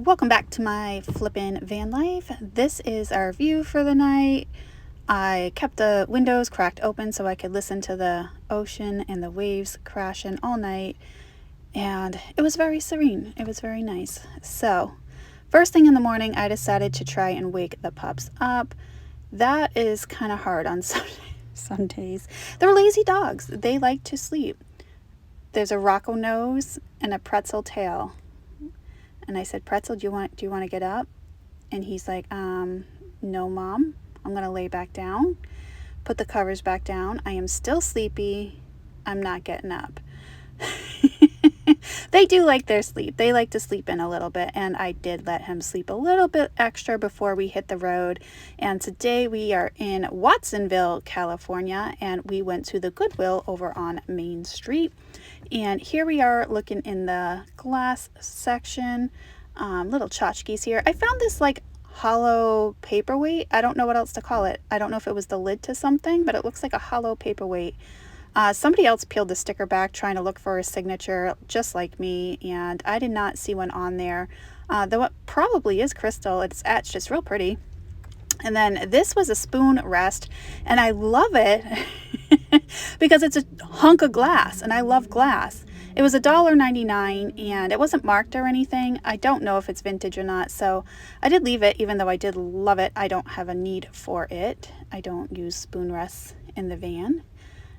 Welcome back to my flippin' van life. This is our view for the night. I kept the windows cracked open so I could listen to the ocean and the waves crashing all night, and it was very serene. It was very nice. So first thing in the morning, I decided to try and wake the pups up. That is kind of hard on Sundays. They're lazy dogs. They like to sleep. There's a Rocco nose and a pretzel tail. And I said, Pretzel, do you want to get up? And he's like, no, Mom. I'm going to lay back down, put the covers back down. I am still sleepy. I'm not getting up. They do like their sleep. They like to sleep in a little bit, and I did let him sleep a little bit extra before we hit the road. And today we are in Watsonville, California, and we went to the Goodwill over on Main Street. And here we are looking in the glass section. Little tchotchkes here. I found this like hollow paperweight. I don't know what else to call it. I don't know if it was the lid to something, but it looks like a hollow paperweight. Somebody else peeled the sticker back trying to look for a signature just like me, and I did not see one on there. Though it probably is crystal. It's etched. It's real pretty. And then this was a spoon rest, and I love it because it's a hunk of glass, and I love glass. It was $1.99, and it wasn't marked or anything. I don't know if it's vintage or not, so I did leave it, even though I did love it. I don't have a need for it. I don't use spoon rests in the van.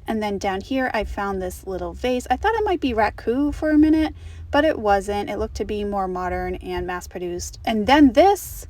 And then down here, I found this little vase. I thought it might be raku for a minute, but it wasn't. It looked to be more modern and mass-produced. And then this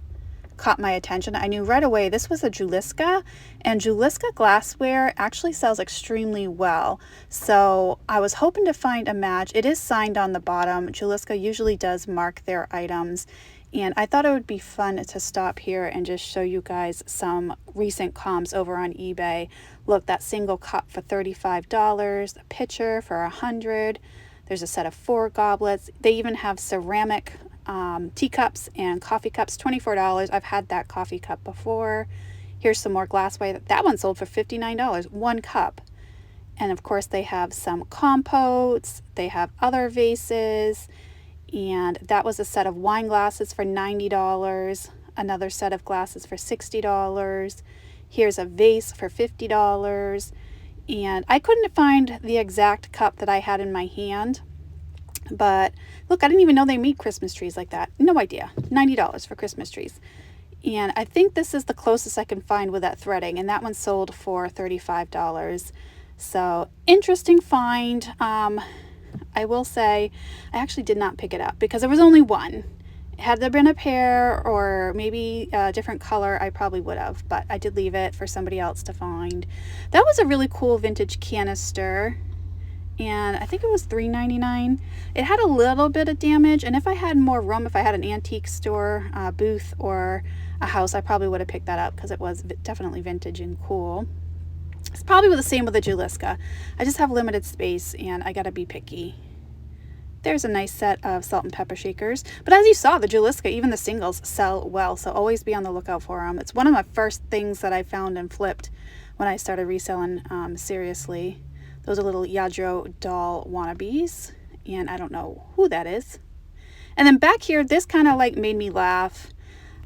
caught my attention. I knew right away this was a Juliska, and Juliska glassware actually sells extremely well. So I was hoping to find a match. It is signed on the bottom. Juliska usually does mark their items, and I thought it would be fun to stop here and just show you guys some recent comps over on eBay. Look, that single cup for $35, a pitcher for $100. There's a set of 4 goblets. They even have ceramic teacups and coffee cups, $24. I've had that coffee cup before. Here's some more glassware. That one sold for $59, 1 cup. And of course they have some compotes. They have other vases. And that was a set of wine glasses for $90. Another set of glasses for $60. Here's a vase for $50. And I couldn't find the exact cup that I had in my hand. But look, I didn't even know they made Christmas trees like that. No idea. $90 for Christmas trees. And I think this is the closest I can find with that threading. And that one sold for $35. So interesting find. I will say I actually did not pick it up because there was only one. Had there been a pair or maybe a different color, I probably would have. But I did leave it for somebody else to find. That was a really cool vintage canister. And I think it was $3.99. It had a little bit of damage, and if I had more room, if I had an antique store booth or a house, I probably would have picked that up because it was definitely vintage and cool. It's probably the same with the Juliska. I just have limited space, and I gotta be picky. There's a nice set of salt and pepper shakers. But as you saw, the Juliska, even the singles, sell well, so always be on the lookout for them. It's one of my first things that I found and flipped when I started reselling seriously. Those are little Yadro doll wannabes, and I don't know who that is. And then back here, this kind of like made me laugh.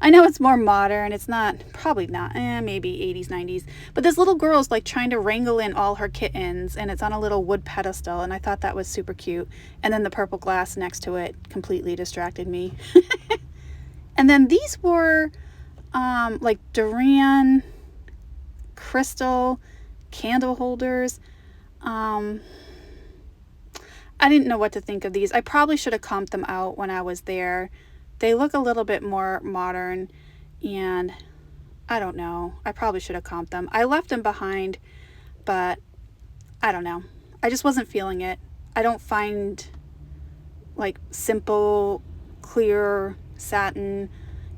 I know it's more modern. It's not, probably not, maybe 80s, 90s. But this little girl's like trying to wrangle in all her kittens, and it's on a little wood pedestal, and I thought that was super cute. And then the purple glass next to it completely distracted me. And then these were like Duran crystal candle holders. I didn't know what to think of these. I probably should have comped them out when I was there. They look a little bit more modern, and I don't know. I probably should have comped them. I left them behind, but I don't know. I just wasn't feeling it. I don't find like simple, clear satin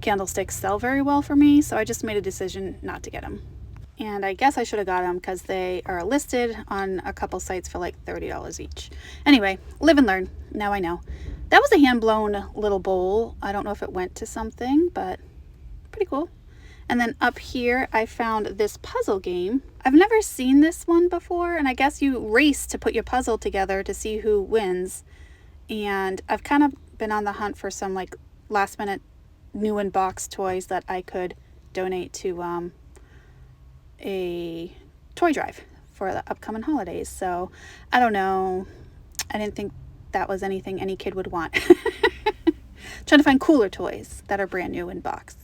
candlesticks sell very well for me, so I just made a decision not to get them. And I guess I should have got them because they are listed on a couple sites for like $30 each. Anyway, live and learn. Now I know. That was a hand-blown little bowl. I don't know if it went to something, but pretty cool. And then up here, I found this puzzle game. I've never seen this one before, and I guess you race to put your puzzle together to see who wins. And I've kind of been on the hunt for some like last minute new in box toys that I could donate to a toy drive for the upcoming holidays. So I don't know. I didn't think that was anything any kid would want. Trying to find cooler toys that are brand new in box.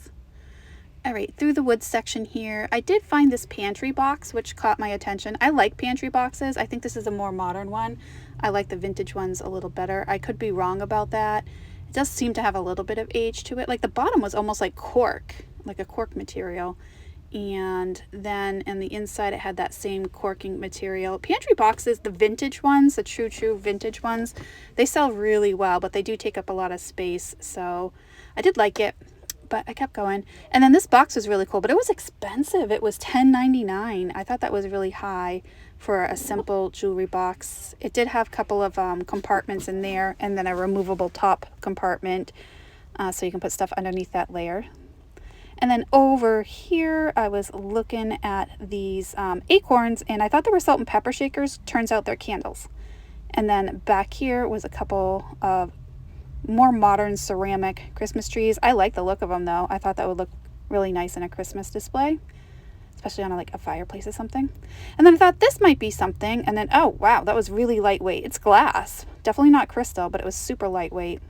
All right, through the woods section here, I did find this pantry box, which caught my attention. I like pantry boxes. I think this is a more modern one. I like the vintage ones a little better. I could be wrong about that. It does seem to have a little bit of age to it. Like the bottom was almost like cork, like a cork material. And then in the inside it had that same corking material. Pantry boxes, the vintage ones, the true vintage ones, they sell really well, but they do take up a lot of space. So I did like it, but I kept going. And then this box was really cool, but it was expensive. It was $10.99. I thought that was really high for a simple jewelry box. It did have a couple of compartments in there, and then a removable top compartment, so you can put stuff underneath that layer. And then over here, I was looking at these acorns, and I thought they were salt and pepper shakers. Turns out they're candles. And then back here was a couple of more modern ceramic Christmas trees. I like the look of them though. I thought that would look really nice in a Christmas display, especially on like a fireplace or something. And then I thought this might be something, and then oh wow, that was really lightweight. It's glass, definitely not crystal, but it was super lightweight.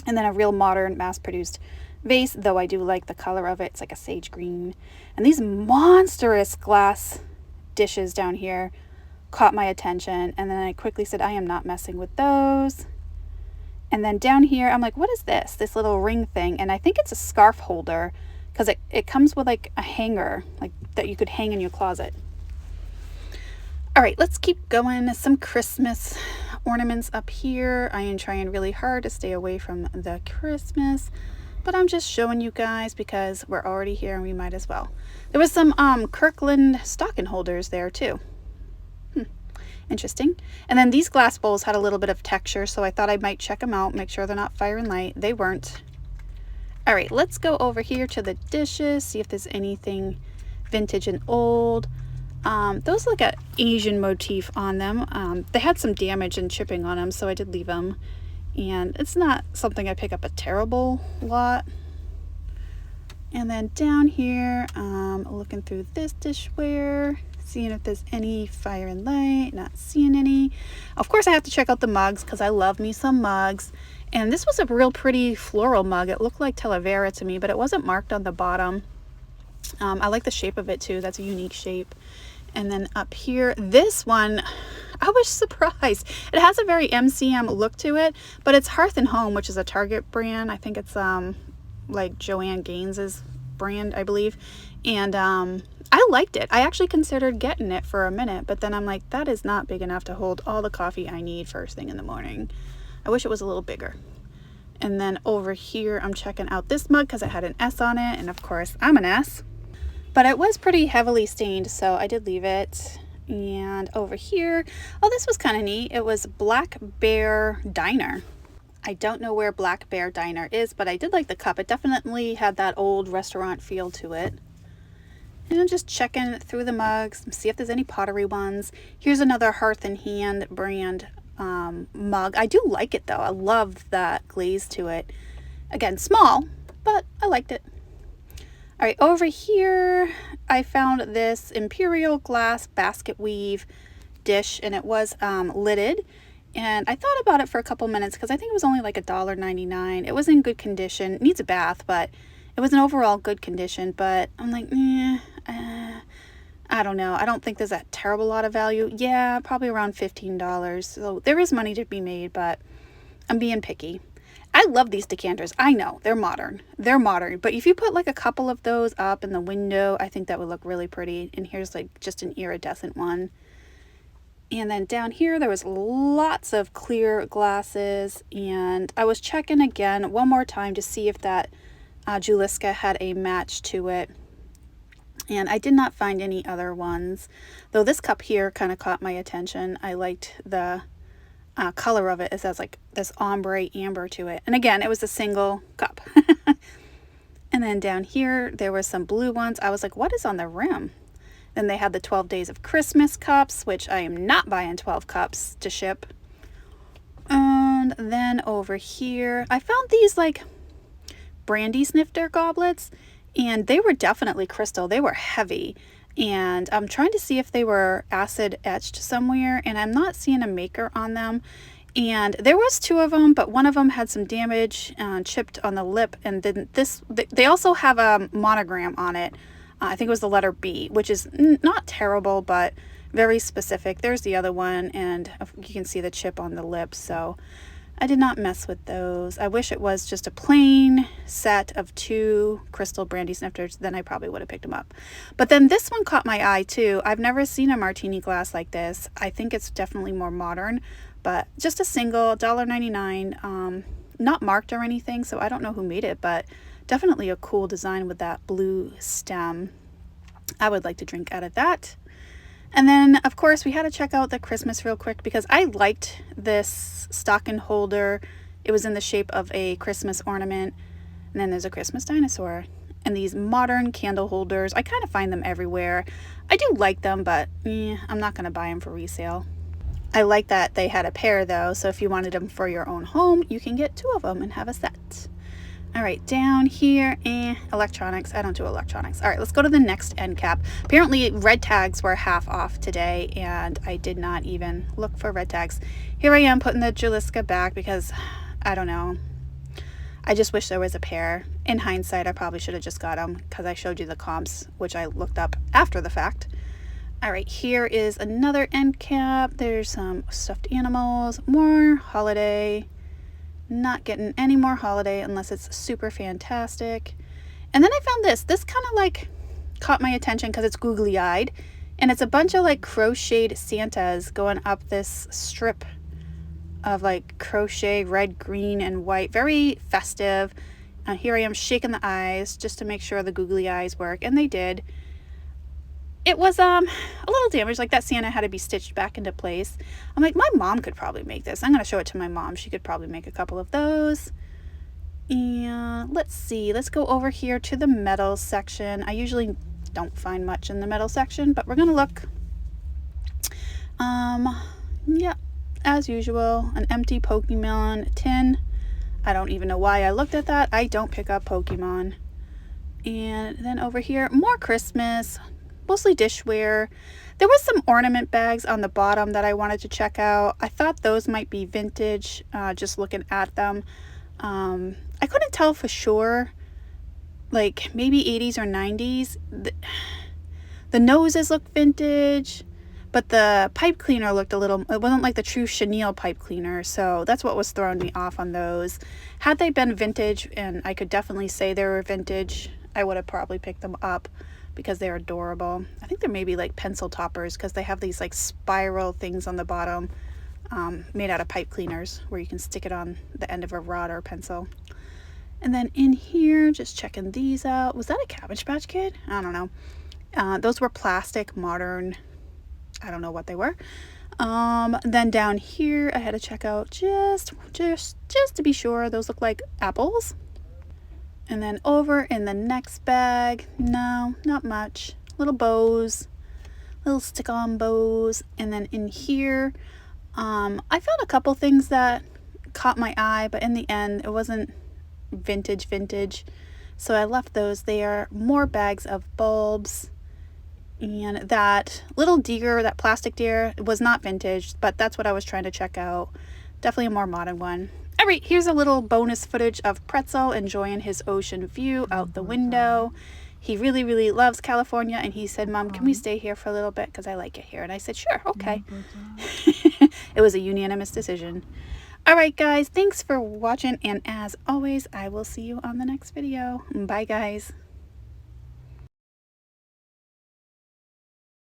And then a real modern mass-produced vase, though I do like the color of it. It's like a sage green. And these monstrous glass dishes down here caught my attention, and then I quickly said I am not messing with those. And then down here, I'm like, what is this? This little ring thing. And I think it's a scarf holder, because it comes with like a hanger, like that you could hang in your closet. All right, let's keep going. Some Christmas ornaments up here. I am trying really hard to stay away from the Christmas, but I'm just showing you guys because we're already here and we might as well. There was some Kirkland stocking holders there too. Interesting. And then these glass bowls had a little bit of texture, so I thought I might check them out, make sure they're not fire and light. They weren't. All right, let's go over here to the dishes, see if there's anything vintage and old. Those look at Asian motif on them. They had some damage and chipping on them, so I did leave them. And it's not something I pick up a terrible lot. And then down here, looking through this dishware, seeing if there's any fire and light, not seeing any. Of course, I have to check out the mugs because I love me some mugs. And this was a real pretty floral mug. It looked like Talavera to me, but it wasn't marked on the bottom. I like the shape of it too. That's a unique shape. And then up here, this one, I was surprised. It has a very MCM look to it, but it's Hearth and Home, which is a Target brand. I think it's like Joanne Gaines's brand, I believe. And I liked it. I actually considered getting it for a minute, but then I'm like, that is not big enough to hold all the coffee I need first thing in the morning. I wish it was a little bigger. And then over here, I'm checking out this mug because it had an S on it, and of course, I'm an S. But it was pretty heavily stained, so I did leave it. And over here, oh, this was kind of neat. It was Black Bear Diner. I don't know where Black Bear Diner is, but I did like the cup. It definitely had that old restaurant feel to it. And I'm just checking through the mugs, see if there's any pottery ones. Here's another Hearth and Hand brand mug. I do like it though. I love that glaze to it. Again, small, but I liked it. All right, over here, I found this Imperial glass basket weave dish, and it was lidded. And I thought about it for a couple minutes because I think it was only like $1.99. It was in good condition. It needs a bath, but it was in overall good condition. But I'm like, I don't know. I don't think there's a terrible lot of value. Yeah, probably around $15. So there is money to be made, but I'm being picky. I love these decanters. I know, they're modern. They're modern. But if you put like a couple of those up in the window, I think that would look really pretty. And here's like just an iridescent one. And then down here, there was lots of clear glasses. And I was checking again one more time to see if that Juliska had a match to it. And I did not find any other ones. Though this cup here kind of caught my attention. I liked the color of it. It has like this ombre amber to it. And again, it was a single cup. And then down here, there were some blue ones. I was like, what is on the rim? Then they had the 12 Days of Christmas cups, which I am not buying 12 cups to ship. And then over here, I found these like, brandy snifter goblets, and they were definitely crystal. They were heavy, and I'm trying to see if they were acid etched somewhere, and I'm not seeing a maker on them. And there was 2 of them, but one of them had some damage, chipped on the lip, and then they also have a monogram on it. I think it was the letter B, which is not terrible, but very specific. There's the other one, and you can see the chip on the lip, so I did not mess with those. I wish it was just a plain set of 2 crystal brandy snifters, then I probably would have picked them up. But then this one caught my eye too. I've never seen a martini glass like this. I think it's definitely more modern, but just a single, $1.99, not marked or anything, so I don't know who made it, but definitely a cool design with that blue stem. I would like to drink out of that. And then, of course, we had to check out the Christmas real quick because I liked this stocking holder. It was in the shape of a Christmas ornament. And then there's a Christmas dinosaur. And these modern candle holders, I kind of find them everywhere. I do like them, but I'm not going to buy them for resale. I like that they had a pair, though. So if you wanted them for your own home, you can get 2 of them and have a set. All right, down here, electronics. I don't do electronics. All right, let's go to the next end cap. Apparently, red tags were half off today, and I did not even look for red tags. Here I am putting the Jalisca back because, I don't know. I just wish there was a pair. In hindsight, I probably should have just got them because I showed you the comps, which I looked up after the fact. All right, here is another end cap. There's some stuffed animals, more holiday. Not getting any more holiday unless it's super fantastic. And then I found this kind of like caught my attention because it's googly eyed, and it's a bunch of like crocheted Santas going up this strip of like crochet, red, green, and white, very festive. And here I am shaking the eyes just to make sure the googly eyes work, and they did. It was a little damaged, like that Santa had to be stitched back into place. I'm like, my mom could probably make this. I'm going to show it to my mom. She could probably make a couple of those. And let's see, let's go over here to the metal section. I usually don't find much in the metal section, but we're going to look. Yeah, as usual, an empty Pokemon tin. I don't even know why I looked at that. I don't pick up Pokemon. And then over here, more Christmas. Mostly dishware. There was some ornament bags on the bottom that I wanted to check out. I thought those might be vintage, just looking at them. I couldn't tell for sure, like maybe 80s or 90s. The noses looked vintage, but the pipe cleaner looked a little, it wasn't like the true chenille pipe cleaner, so that's what was throwing me off on those. Had they been vintage, and I could definitely say they were vintage, I would have probably picked them up, because they're adorable. I think they're maybe like pencil toppers because they have these like spiral things on the bottom, made out of pipe cleaners where you can stick it on the end of a rod or a pencil. And then in here, just checking these out. Was that a Cabbage Patch Kid? I don't know. Those were plastic, modern. I don't know what they were. Then down here, I had to check out just to be sure. Those look like apples. And then over in the next bag, no, not much. Little bows, little stick-on bows. And then in here, I found a couple things that caught my eye, but in the end, it wasn't vintage. So I left those there. More bags of bulbs. And that little deer, that plastic deer, was not vintage, but that's what I was trying to check out. Definitely a more modern one. All right, here's a little bonus footage of Pretzel enjoying his ocean view out the window. He really, really loves California, and he said, Mom, can we stay here for a little bit? Because I like it here. And I said, sure, okay. It was a unanimous decision. All right, guys, thanks for watching. And as always, I will see you on the next video. Bye, guys.